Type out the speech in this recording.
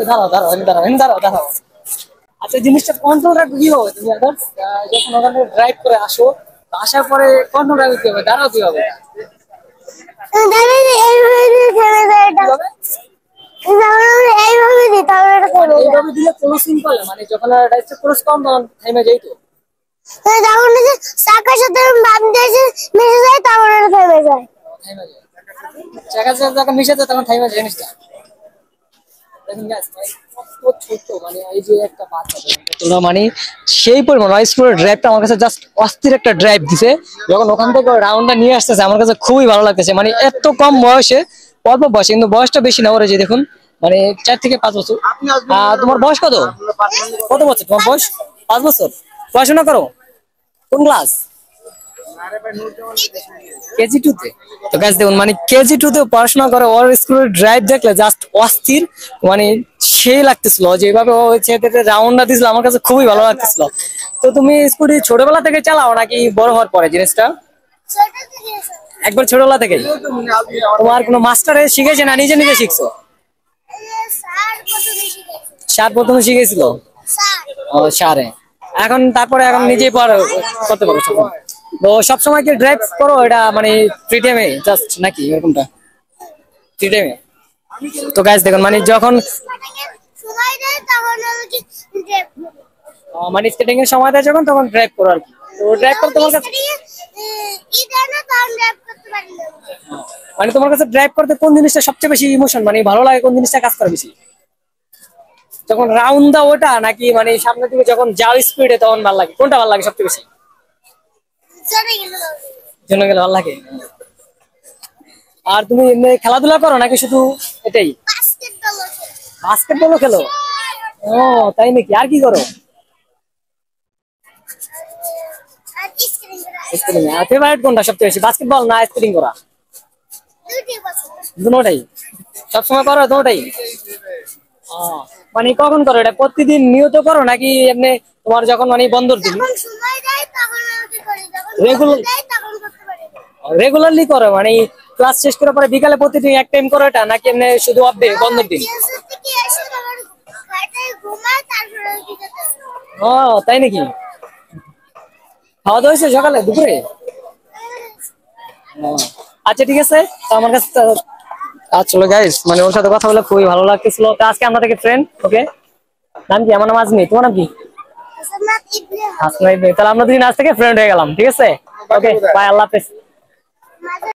দাঁড়াও দাঁড়াও দাঁড়াও দাঁড়াও দাঁড়াও। আচ্ছা জিনিসটা কন্ট্রোল রাখবে কি হবে তুমি আদার্স যখন ওখানে ড্রাইভ করে আসো, আসার পরে কন্ট্রোল রাখবে কি হবে, দাঁড়াও কি হবে? এইভাবে দিলে ক্রসিং করলে মানে যখন ক্রস কম তখন থেমে যাই তো। চাকার সাথে মিশে যায় তখন থেমে যায়। থেমে যায় চাকার সাথে যখন মিশে যায় তখন থেমে যায় জিনিসটা। দেখুন গাইস কত ছোট মানে এই যে একটা বাচ্চা তোমরা মানে সেই পরিমাণ স্কুলের ড্রাইভটা আমার কাছে জাস্ট অস্থির একটা ড্রাইভ দিছে। যখন ওখান থেকে রাউন্ডটা নিয়ে আসতেছে আমার কাছে খুবই ভালো লাগতেছে, মানে এত কম বয়সে, অল্প বয়সে কিন্তু বয়সটা বেশি না ওরে যে দেখুন মানে 4 থেকে 5 বছর। তোমার বয়স কত? কত বছর তোমার বয়স? 5 বছর। পড়াশোনা করো কোন ক্লাস? কেজি 2 তে। তো গাইস দেখুন মানে কেজি 2 তে পড়াশোনা করে, ওর স্কুলের ড্রাইভ দেখলে জাস্ট অস্থির, মানে সেই লাগতেছিল যেভাবে ও ছেলেটাকে রাউন্ডটা দিছিল আমার কাছে খুবই ভালো লাগতেছিল। তো তুমি স্কুটি ছোটবেলা থেকে চালাও নাকি বড় হওয়ার পরে জিনিসটা? একবার ছোটবেলা থেকে। তোমার কোনো মাস্টারে শিখেছে না নিজে নিজে শিখছো? স্যার প্রথমে শিখেছিল। ও স্যারে এখন তারপরে এখন নিজেই করতে পারো। তো সবসময় কি ড্রাইভ করো এটা মানে ফ্রি টাইমে জাস্ট নাকি এরকমটা ফ্রি টাইমে? তো গাইস দেখুন মানে যখন মানে স্কেটিং এর সময় দেয় যখন তখন ড্রাইভ করো আর কি। তো ড্রাইভ করতে তোমার কাছে মানে তোমার কাছে ড্রাইভ করতে কোন জিনিসটা সবচেয়ে বেশি ইমোশন মানে ভালো লাগে, কোন জিনিসটা কাজ করে বেশি? যখন রাউন্ড দাও ওটা নাকি মানে সামনের দিকে যখন যাও স্পিডে তখন ভালো লাগে, কোনটা ভালো লাগে সবচেয়ে বেশি? জন্য গেলে ভালো লাগে। আর তুমি এমনি খেলাধুলা করো নাকি শুধু এটাই? বাস্কেটবলও খেলো? ও তাই নাকি, আর কি করো? ফেভারিট কোনটা সবচেয়ে বেশি, বাস্কেটবল না স্কেটিং করা? দুটোটাই সবসময় করো দুটোটাই? মানে কখন করো এটা, প্রতিদিন নিয়ত করো নাকি এমনি তোমার যখন মানে বন্ধর দিন রেগুলারলি করো? মানে ক্লাস শেষ করার পরে বিকালে প্রতিদিন এক টাইম করো এটা নাকি এমনি শুধু অফ ডে বন্ধর দিন? ও তাই নাকি, খাওয়া দাওয়া হয়েছে সকালে দুপুরে? আচ্ছা ঠিক আছে, তো আমার কাছে আসলে গাইস মানে ওর সাথে কথা বলে খুবই ভালো লাগতেছিল। তো আজকে আমরা থেকে ফ্রেন্ড। ওকে নাম কি? আমার নাম আজমি, তোমার নাম কি? হাসনাইব। তাহলে আমরা দুদিন আজ থেকে ফ্রেন্ড হয়ে গেলাম, ঠিক আছে? ওকে বাই, আল্লাহ হাফেজ।